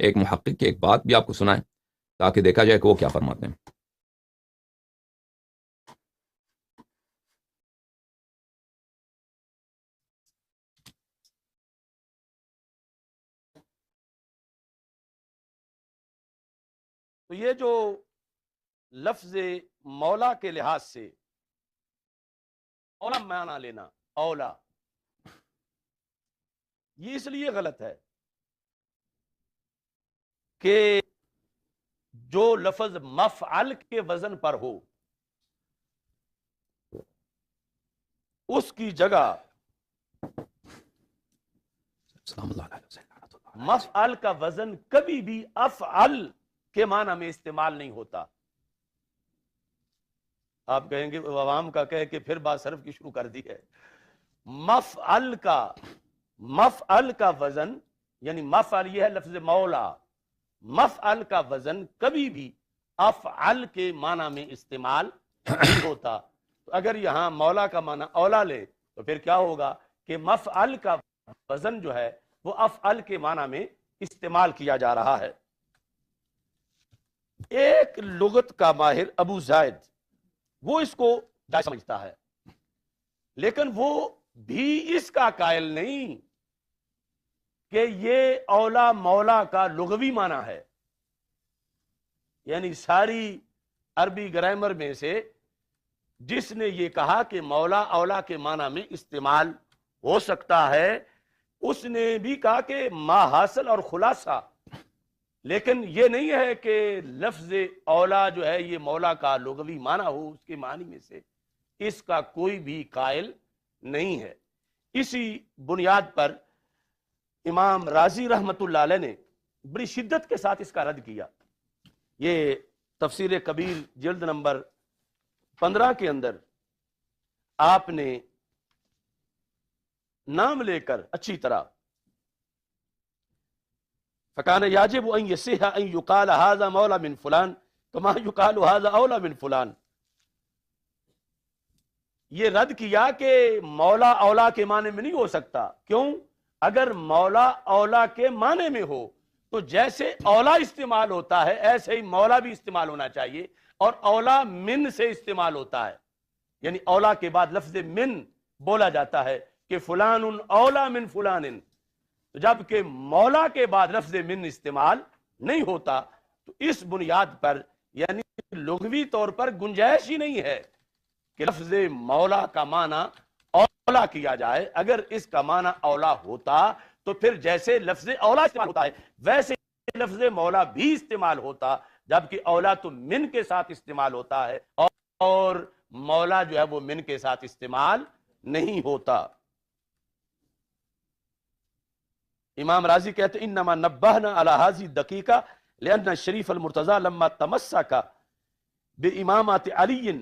ایک محقق کی ایک بات بھی آپ کو سنائیں تاکہ دیکھا جائے کہ وہ کیا فرماتے ہیں. تو یہ جو لفظ مولا کے لحاظ سے اولا معنی لینا، اولا، یہ اس لیے غلط ہے کہ جو لفظ مفعل کے وزن پر ہو اس کی جگہ مفعل کا وزن کبھی بھی افعل کے معنی میں استعمال نہیں ہوتا. آپ کہیں گے عوام کا کہے کہ پھر بات صرف کی شروع کر دی ہے. مفعل کا وزن یعنی مفعل یہ ہے لفظ مولا، مفعل کا وزن کبھی بھی افعل کے معنی میں استعمال نہیں ہوتا. تو اگر یہاں مولا کا معنی اولا لے تو پھر کیا ہوگا کہ مفعل کا وزن جو ہے وہ افعل کے معنی میں استعمال کیا جا رہا ہے. ایک لغت کا ماہر ابو زائد وہ اس کو جائز سمجھتا ہے، لیکن وہ بھی اس کا قائل نہیں کہ یہ اولا مولا کا لغوی معنی ہے. یعنی ساری عربی گرامر میں سے جس نے یہ کہا کہ مولا اولا کے معنی میں استعمال ہو سکتا ہے اس نے بھی کہا کہ ما حاصل اور خلاصہ، لیکن یہ نہیں ہے کہ لفظ اولا جو ہے یہ مولا کا لغوی معنی ہو اس کے معنی میں سے، اس کا کوئی بھی قائل نہیں ہے. اسی بنیاد پر امام رازی رحمت اللہ علیہ نے بڑی شدت کے ساتھ اس کا رد کیا. یہ تفسیر کبیر جلد نمبر 15 کے اندر آپ نے نام لے کر اچھی طرح فَكَانَ يَجِبُ أَن يَصِحَّ أَن يُقَالَ هَذَا مَوْلَى مِن فُلَانٍ كَمَا يُقَالُ هَذَا أَوْلَى مِن فُلَانٍ. یہ رد کیا کہ مولا اولا کے معنی میں نہیں ہو سکتا. کیوں؟ اگر مولا اولا کے معنی میں ہو تو جیسے اولا استعمال ہوتا ہے ایسے ہی مولا بھی استعمال ہونا چاہیے، اور اولا من سے استعمال ہوتا ہے. یعنی اولا کے بعد لفظ من بولا جاتا ہے کہ فلان اولا من فلان، جبکہ مولا کے بعد لفظ من استعمال نہیں ہوتا. تو اس بنیاد پر یعنی لغوی طور پر گنجائش ہی نہیں ہے کہ لفظ مولا کا معنی اولا کیا جائے. اگر اس کا معنی اولا ہوتا تو پھر جیسے لفظ اولا استعمال ہوتا ہے ویسے لفظ مولا بھی استعمال ہوتا، جبکہ اولا تو من کے ساتھ استعمال ہوتا ہے اور مولا جو ہے وہ من کے ساتھ استعمال نہیں ہوتا. امام راضی کہتے ہیں انما نبہنا علی هذه الدقیقہ لأن الشریف المرتضی لما تمسک بامامت علی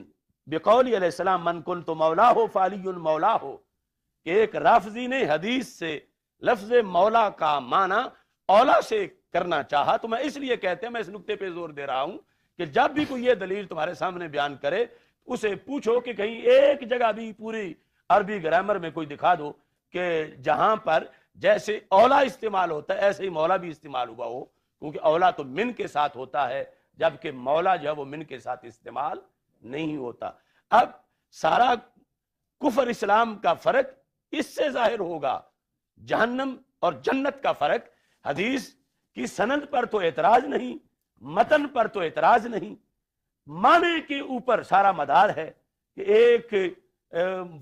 بقول علیہ السلام من کنت مولاہ فعلی مولاہ، کہ ایک رافضی نے حدیث سے لفظ مولا کا معنی اولا سے کرنا چاہا. تو میں اس لیے کہتے ہیں، میں اس نقطے پہ زور دے رہا ہوں کہ جب بھی کوئی یہ دلیل تمہارے سامنے بیان کرے اسے پوچھو کہ کہیں ایک جگہ بھی پوری عربی گرامر میں کوئی دکھا دو کہ جہاں پر جیسے اولا استعمال ہوتا ہے ایسے ہی مولا بھی استعمال ہوا ہو، کیونکہ اولا تو من کے ساتھ ہوتا ہے جبکہ مولا جو ہے وہ من کے ساتھ استعمال نہیں ہوتا. اب سارا کفر اسلام کا فرق اس سے ظاہر ہوگا. جہنم اور جنت کا فرق حدیث کی سند پر تو اعتراض نہیں، متن پر تو اعتراض نہیں، معنی کے اوپر سارا مدار ہے کہ ایک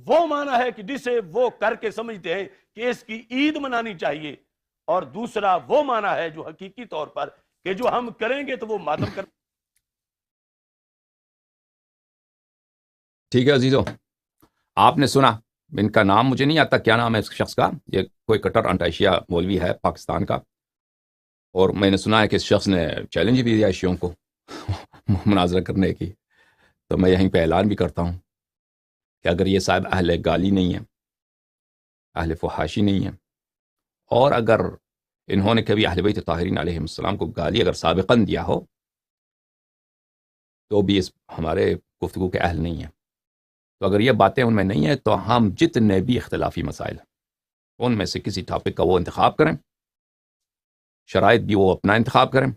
وہ معنی ہے کہ جسے وہ کر کے سمجھتے ہیں کہ اس کی عید منانی چاہیے، اور دوسرا وہ معنی ہے جو حقیقی طور پر کہ جو ہم کریں گے تو وہ ماتم کر. ٹھیک ہے عزیزو، آپ نے سنا، ان کا نام مجھے نہیں آتا کیا نام ہے اس شخص کا، یہ کوئی کٹر انٹائشیا مولوی ہے پاکستان کا، اور میں نے سنا ہے کہ اس شخص نے چیلنج بھی دیا شیعوں کو مناظرہ کرنے کی. تو میں یہیں پہ اعلان بھی کرتا ہوں کہ اگر یہ صاحب اہل گالی نہیں ہے، اہل فحاشی نہیں ہے، اور اگر انہوں نے کبھی اہل بیت طاہرین علیہ السلام کو گالی اگر سابقاً دیا ہو تو بھی اس ہمارے گفتگو کے اہل نہیں ہیں. تو اگر یہ باتیں ان میں نہیں ہیں تو ہم جتنے بھی اختلافی مسائل ہیں ان میں سے کسی ٹاپک کا وہ انتخاب کریں، شرائط بھی وہ اپنا انتخاب کریں.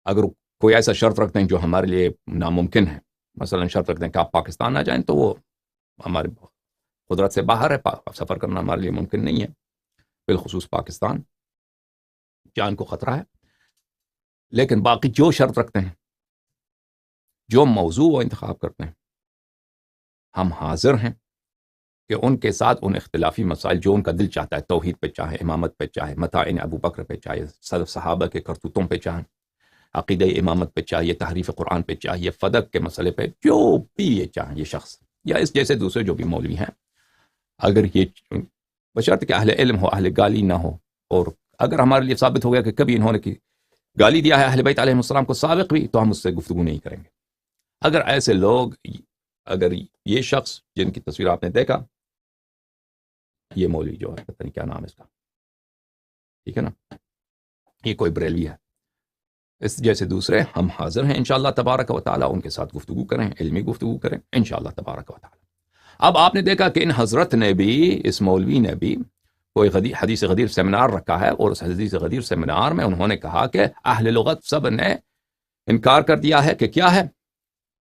اگر کوئی ایسا شرط رکھتے ہیں جو ہمارے لیے ناممکن ہے، مثلا شرط رکھتے ہیں کہ آپ پاکستان نہ جائیں، تو وہ ہمارے قدرت سے باہر ہے، سفر کرنا ہمارے لیے ممکن نہیں ہے، بالخصوص پاکستان، جان کو خطرہ ہے. لیکن باقی جو شرط رکھتے ہیں، جو موضوع وہ انتخاب کرتے ہیں، ہم حاضر ہیں کہ ان کے ساتھ ان اختلافی مسائل جو ان کا دل چاہتا ہے، توحید پہ چاہے، امامت پہ چاہے، متاعن ابو بکر پہ چاہے، سلف صحابہ کے کرتوتوں پہ چاہے، عقیدہ امامت پہ چاہیے، تحریف قرآن پہ چاہیے، فدق کے مسئلے پہ، جو بھی یہ چاہیں یہ شخص یا اس جیسے دوسرے جو بھی مولوی ہیں، اگر یہ بشرط کہ اہل علم ہو، اہل گالی نہ ہو. اور اگر ہمارے لیے ثابت ہو گیا کہ کبھی انہوں نے گالی دیا ہے اہل بیت علیہ السلام کو سابق بھی، تو ہم اس سے گفتگو نہیں کریں گے. اگر ایسے لوگ، اگر یہ شخص جن کی تصویر آپ نے دیکھا، یہ مولوی جو ہے پتہ نہیں کیا نام ہے اس کا، ٹھیک ہے نا، یہ کوئی بریلوی ہے، اس جیسے دوسرے، ہم حاضر ہیں انشاءاللہ تبارک و تعالی ان کے ساتھ گفتگو کریں، علمی گفتگو کریں انشاءاللہ تبارک و تعالی. اب آپ نے دیکھا کہ ان حضرت نے بھی، اس مولوی نے بھی کوئی حدیث غدیر سیمینار رکھا ہے، اور اس حدیث غدیر سیمینار میں انہوں نے کہا کہ اہل لغت سب نے انکار کر دیا ہے کہ کیا ہے،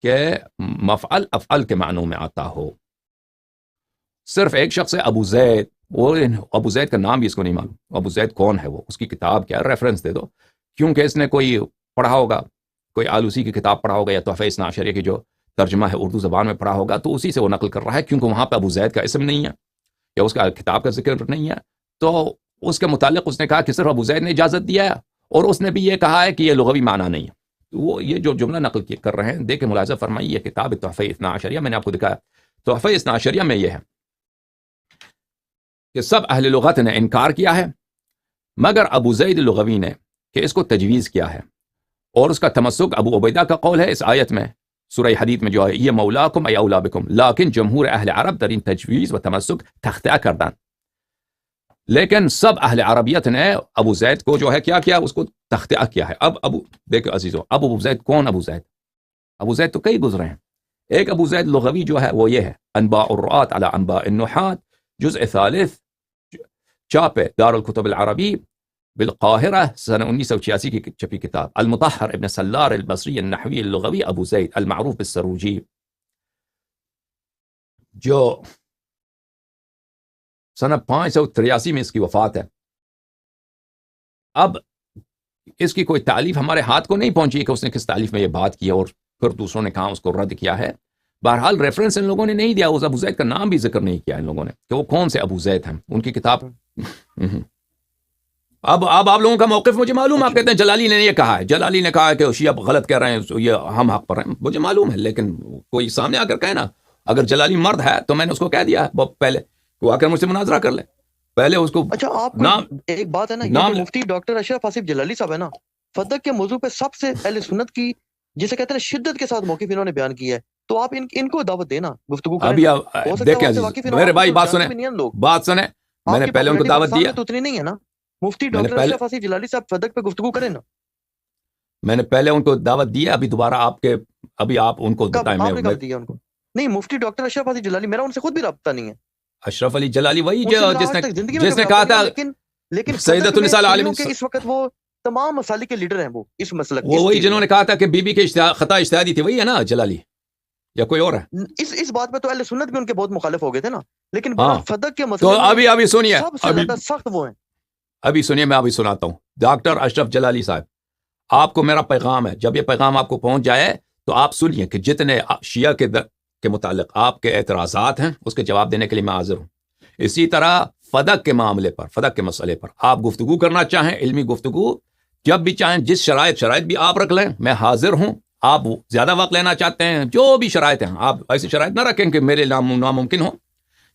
کہ مفعل افعل کے معنوں میں آتا ہو. صرف ایک شخص ہے ابو زید، وہ ابو زید کا نام بھی اس کو نہیں معلوم، ابو زید کون ہے، وہ اس کی کتاب کیا ہے، ریفرنس دے دو، کیونکہ اس نے کوئی پڑھا ہوگا، کوئی آلوسی کی کتاب پڑھا ہوگا، یا تحفہ اثنا عشریہ کی جو ترجمہ ہے اردو زبان میں پڑھا ہوگا، تو اسی سے وہ نقل کر رہا ہے، کیونکہ وہاں پہ ابو زید کا اسم نہیں ہے یا اس کا کتاب کا ذکر نہیں ہے. تو اس کے متعلق اس نے کہا کہ صرف ابو زید نے اجازت دیا ہے، اور اس نے بھی یہ کہا ہے کہ یہ لغوی معنی نہیں ہے. وہ یہ جو جملہ نقل کر رہے ہیں، دیکھیں ملاحظہ فرمائیے، یہ کتاب تحفہ اثنا عشریہ میں نے آپ کو دکھایا، تحفہ اثنا عشریہ میں یہ ہے کہ سب اہل لغت نے انکار کیا ہے مگر ابو زید لغوی نے، کہ اس کو تجویز کیا ہے، اور اس کا تمسک ابو عبیدہ کا قول ہے اس آیت میں، سورہ حدید میں جو ہے، یہ مولاکم ای اولا بکم، لیکن جمہور اہل عرب در این تجویز و تمسک تختہ کردن. لیکن سب اہل عربیت نے ابو زید کو جو ہے کیا کیا، اس کو تختہ کیا ہے. اب دیکھو عزیزو، اب ابو زید کون؟ ابو زید تو کئی گزرے ہیں. ایک ابو زید لغوی جو ہے وہ یہ ہے، انباء الرعاة علی انباء النحات، جزء ثالث، چاپ دار الکتب العربی بالقاہرہ، سنہ 1986 کی چھپی کتاب، المطہر ابن سلار البصری النحوی اللغوی ابو زید المعروف بالسروجی، جو سنہ 583 میں اس کی وفات ہے. اب اس کی کوئی تعلیف ہمارے ہاتھ کو نہیں پہنچی کہ اس نے کس تعلیف میں یہ بات کی اور پھر دوسروں نے کہا اس کو رد کیا ہے. بہرحال ریفرنس ان لوگوں نے نہیں دیا، اس ابو زید کا نام بھی ذکر نہیں کیا ان لوگوں نے کہ وہ کون سے ابو زید ہیں. ان کی کتاب اب آپ لوگوں کا موقف مجھے معلوم ہے. آپ کہتے ہیں جلالی نے یہ کہا ہے، جلالی نے کہا ہے کہ شیعہ غلط کہہ رہے ہیں، یہ ہم حق پر ہیں، مجھے معلوم ہے. لیکن کوئی سامنے آ کر کہے نا، اگر جلالی مرد ہے تو میں نے اس کو کہہ دیا ہے پہلے، وہ آ کر مجھ سے مناظرہ کر لے پہلے اس کو. اچھا آپ ایک بات ہے نا، یہ مفتی ڈاکٹر اشرف آصف جلالی صاحب ہے نا، فدق کے موضوع پہ سب سے اہل سنت کی جسے کہتے ہیں شدت کے ساتھ موقف انہوں نے بیان کیا ہے، تو آپ ان کو دعوت دینا، گفتگو کریں. ابھی دیکھیں میرے بھائی، بات سنیں، میں نے پہلے ان کو دعوت دیا تو اتنی نہیں ہے نا. مفتی ڈاکٹر اشرف آصف جلالی صاحب فدق پہ گفتگو کریں نا. میں نے پہلے ان کو دعوت دی ہے، ابھی دوبارہ ابھی آپ ان کو بتائیں. میں دیا ان کو نہیں، مفتی ڈاکٹر اشرف آصف جلالی، میرا ان سے خود بھی رابطہ نہیں ہے. اشرف علی جلالی وہی جس نے کہا تھا لیکن سیدۃ النساء العالمین کہ اس وقت وہ تمام مسالک کے لیڈر ہیں، وہ اس مسلک وہی جنہوں نے کہا تھا کہ بی بی کے خطا اجتہادی تھی، وہی ہے نا جلالی، یا کوئی اور ہے؟ اس بات پہ تو اہل سنت بھی ان کے بہت مخالف ہو گئے تھے نا. لیکن فدق کے مسئلے تو ابھی سنیے، سب سے زیادہ سخت وہ ہیں. ابھی سنیے، میں ابھی سناتا ہوں. ڈاکٹر اشرف جلالی صاحب، آپ کو میرا پیغام ہے، جب یہ پیغام آپ کو پہنچ جائے تو آپ سنیے کہ جتنے شیعہ کے متعلق آپ کے اعتراضات ہیں اس کے جواب دینے کے لیے میں حاضر ہوں. اسی طرح فدق کے معاملے پر، فدق کے مسئلے پر آپ گفتگو کرنا چاہیں، علمی گفتگو جب بھی چاہیں، جس شرائط بھی آپ رکھ لیں، میں حاضر ہوں. آپ زیادہ وقت لینا چاہتے ہیں، جو بھی شرائط ہیں، آپ ایسی شرائط نہ رکھیں کہ میرے ناممکن ہو.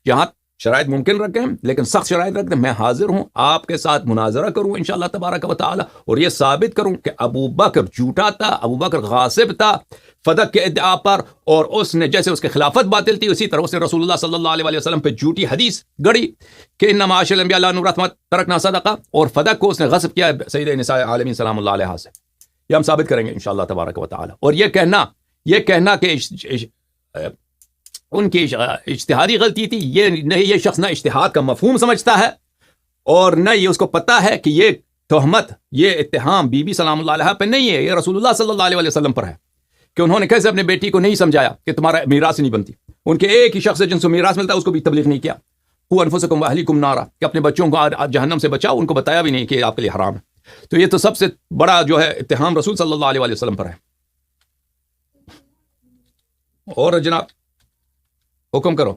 جہاں شرائط ممکن رکھیں لیکن سخت شرائط رکھ دیں، میں حاضر ہوں، آپ کے ساتھ مناظرہ کروں انشاءاللہ تبارک و تعالی، اور یہ ثابت کروں کہ ابو بکر جھوٹا تھا، ابو بکر غاصب تھا فدق کے ادعا پر، اور اس نے جیسے اس کی خلافت باطل تھی، اسی طرح اس نے رسول اللہ صلی اللہ علیہ وسلم پہ جھوٹی حدیث گڑی کہ انما معاشر الانبیاء لا نورث ما ترکنا صدقہ، اور فدق کو اس نے غصب کیا سید نساء عالمین سلام اللہ علیہ سے. یہ ہم ثابت کریں گے انشاءاللہ تبارک و تعالی. اور یہ کہنا کہ ان کی اجتہادی غلطی تھی، یہ نہیں، یہ شخص نہ اجتہاد کا مفہوم سمجھتا ہے اور نہ یہ اس کو پتا ہے کہ یہ تہمت، یہ اتہام بی بی سلام اللہ علیہ پہ نہیں ہے، یہ رسول اللہ صلی اللہ علیہ وسلم پر ہے کہ انہوں نے کیسے اپنے بیٹی کو نہیں سمجھایا کہ تمہارا میراث نہیں بنتی. ان کے ایک ہی شخص ہے جن سے میراث ملتا ہے، اس کو بھی تبلیغ نہیں کیا. قوا انفسکم واہلیکم نارا، کہ اپنے بچوں کو جہنم سے بچاؤ، ان کو بتایا بھی نہیں کہ آپ کے لیے حرام ہے. تو یہ تو سب سے بڑا جو ہے اتہام رسول صلی اللہ علیہ وسلم پر ہے. اور جناب حکم کرو.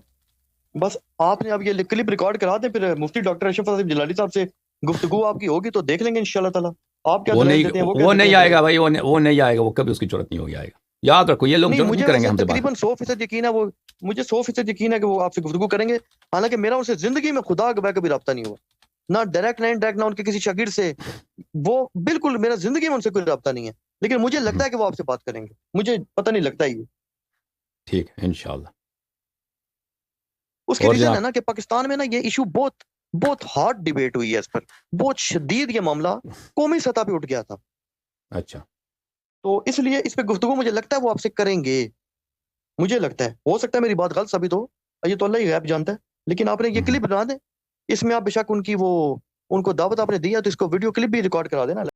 بس آپ نے اب یہ کلپ ریکارڈ کرا دیں، پھر مفتی ڈاکٹر اشرف حسیب جلالی صاحب سے گفتگو آپ کی ہوگی تو دیکھ لیں گے انشاءاللہ تعالی. آپ کیا دلائل دیتے ہیں وہ نہیں آئے گا بھائی، وہ نہیں آئے گا، وہ کبھی اس کی ضرورت نہیں ہوگی آئے گا. یاد رکھو یہ لوگ ضرورت نہیں کریں گے ہم سے بات. تقریباً 100% یقین ہے، وہ مجھے 100% یقین ہے کہ وہ آپ سے گفتگو کریں گے. حالانکہ میرا ان سے زندگی میں خدا کا کبھی رابطہ نہیں ہوا، نہ ڈائریکٹ نہ انڈائریکٹ، نہ ان کے کسی شاگرد سے. وہ بالکل میرا زندگی میں ان سے کوئی رابطہ نہیں ہے، لیکن مجھے لگتا ہے کہ وہ آپ سے بات کریں گے. مجھے پتہ نہیں لگتا ہی. ٹھیک ہے انشاءاللہ. اس کی ریزن ہے نا کہ پاکستان میں نا یہ ایشو بہت ہارڈ ڈیبیٹ ہوئی ہے، اس پر بہت شدید یہ معاملہ قومی سطح پہ اٹھ گیا تھا. اچھا، تو اس لیے اس پہ گفتگو مجھے لگتا ہے وہ آپ سے کریں گے. مجھے لگتا ہے، ہو سکتا ہے میری بات غلط ثابت ہو، یہ تو اللہ ہی غیب جانتا ہے. لیکن آپ نے یہ کلپ بنا دیں، اس میں آپ بے شک ان کو دعوت آپ نے دی ہے تو اس کو ویڈیو کلپ بھی ریکارڈ کرا دینا.